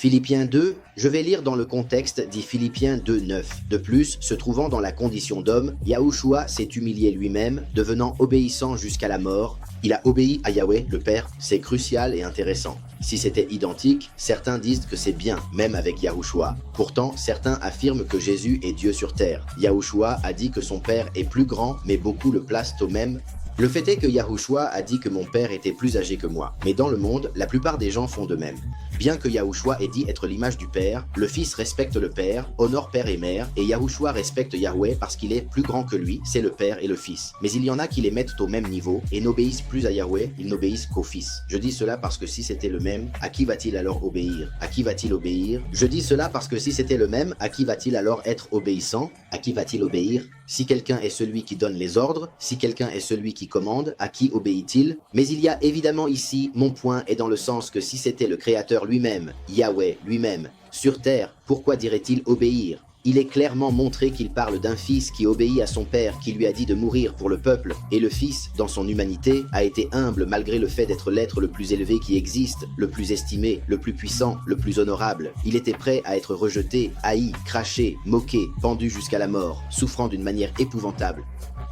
Philippiens 2, je vais lire dans le contexte, dit Philippiens 2:9. De plus, se trouvant dans la condition d'homme, Yahushua s'est humilié lui-même, devenant obéissant jusqu'à la mort. Il a obéi à Yahweh, le Père. C'est crucial et intéressant. Si c'était identique, certains disent que c'est bien, même avec Yahushua. Pourtant, certains affirment que Jésus est Dieu sur terre. Yahushua a dit que son Père est plus grand, mais beaucoup le placent au même. Le fait est que Yahushua a dit que mon père était plus âgé que moi. Mais dans le monde, la plupart des gens font de même. Bien que Yahushua ait dit être l'image du Père, le Fils respecte le Père, honore Père et Mère, et Yahushua respecte Yahweh parce qu'il est plus grand que lui, c'est le Père et le Fils. Mais il y en a qui les mettent au même niveau et n'obéissent plus à Yahweh, ils n'obéissent qu'au Fils. Je dis cela parce que si c'était le même, à qui va-t-il alors obéir? À qui va-t-il obéir? Je dis cela parce que si c'était le même, à qui va-t-il alors être obéissant? À qui va-t-il obéir? Si quelqu'un est celui qui donne les ordres, si quelqu'un est celui qui commande, à qui obéit-il? Mais il y a évidemment ici, mon point est dans le sens que si c'était le Créateur lui-même, Yahweh lui-même, sur terre, pourquoi dirait-il obéir? Il est clairement montré qu'il parle d'un fils qui obéit à son père, qui lui a dit de mourir pour le peuple, et le fils, dans son humanité, a été humble malgré le fait d'être l'être le plus élevé qui existe, le plus estimé, le plus puissant, le plus honorable. Il était prêt à être rejeté, haï, craché, moqué, pendu jusqu'à la mort, souffrant d'une manière épouvantable.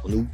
Pour nous.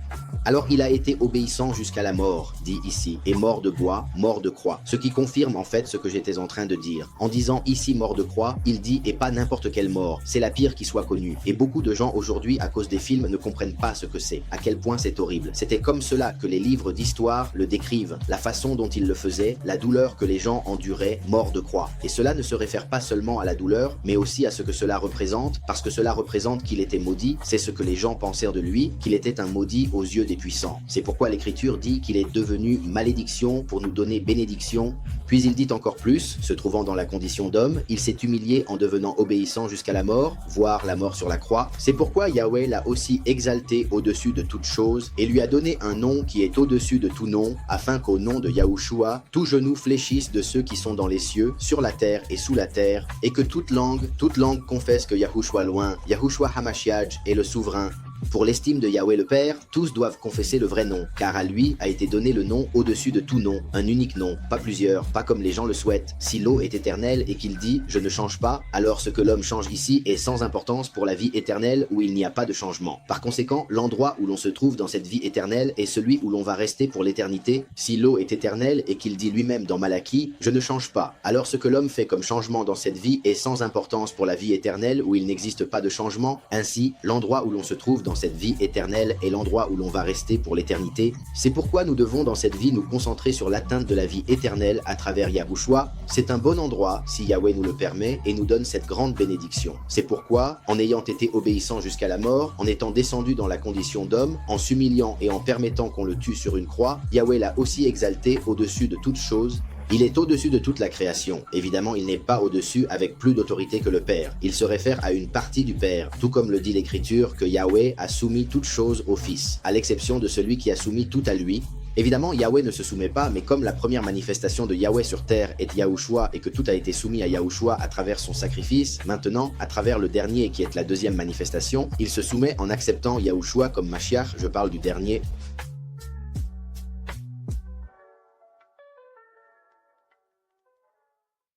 Alors il a été obéissant jusqu'à la mort, dit ici, et mort de bois, mort de croix. Ce qui confirme en fait ce que j'étais en train de dire. En disant ici mort de croix, il dit et pas n'importe quelle mort. C'est la pire qui soit connue. Et beaucoup de gens aujourd'hui, à cause des films, ne comprennent pas ce que c'est, à quel point c'est horrible. C'était comme cela que les livres d'histoire le décrivent, la façon dont ils le faisaient, la douleur que les gens enduraient, mort de croix. Et cela ne se réfère pas seulement à la douleur, mais aussi à ce que cela représente, parce que cela représente qu'il était maudit, c'est ce que les gens pensèrent de lui, qu'il était un maudit aux yeux des puissants. C'est pourquoi l'Écriture dit qu'il est devenu malédiction pour nous donner bénédiction. Puis il dit encore plus, se trouvant dans la condition d'homme, il s'est humilié en devenant obéissant jusqu'à la mort, voire la mort sur la croix. C'est pourquoi Yahweh l'a aussi exalté au-dessus de toute chose et lui a donné un nom qui est au-dessus de tout nom, afin qu'au nom de Yahushua, tout genou fléchisse de ceux qui sont dans les cieux, sur la terre et sous la terre, et que toute langue confesse que Yahushua loin, Yahushua Hamashiach est le souverain. Pour l'estime de Yahweh le Père, tous doivent confesser le vrai nom, car à lui a été donné le nom au-dessus de tout nom, un unique nom, pas plusieurs, pas comme les gens le souhaitent. Si l'eau est éternelle et qu'il dit « je ne change pas », alors ce que l'homme change ici est sans importance pour la vie éternelle où il n'y a pas de changement. Par conséquent, l'endroit où l'on se trouve dans cette vie éternelle est celui où l'on va rester pour l'éternité. Si l'eau est éternelle et qu'il dit lui-même dans Malachie « je ne change pas », alors ce que l'homme fait comme changement dans cette vie est sans importance pour la vie éternelle où il n'existe pas de changement. Ainsi, l'endroit où l'on se trouve dans cette vie éternelle est l'endroit où l'on va rester pour l'éternité. C'est pourquoi nous devons dans cette vie nous concentrer sur l'atteinte de la vie éternelle à travers Yahushua. C'est un bon endroit, si Yahweh nous le permet, et nous donne cette grande bénédiction. C'est pourquoi, en ayant été obéissant jusqu'à la mort, en étant descendu dans la condition d'homme, en s'humiliant et en permettant qu'on le tue sur une croix, Yahweh l'a aussi exalté au-dessus de toutes choses. Il est au-dessus de toute la création. Évidemment, il n'est pas au-dessus avec plus d'autorité que le Père. Il se réfère à une partie du Père, tout comme le dit l'Écriture que Yahweh a soumis toutes choses au Fils, à l'exception de celui qui a soumis tout à lui. Évidemment, Yahweh ne se soumet pas, mais comme la première manifestation de Yahweh sur terre est Yahushua et que tout a été soumis à Yahushua à travers son sacrifice, maintenant, à travers le dernier qui est la deuxième manifestation, il se soumet en acceptant Yahushua comme Mashiach, je parle du dernier.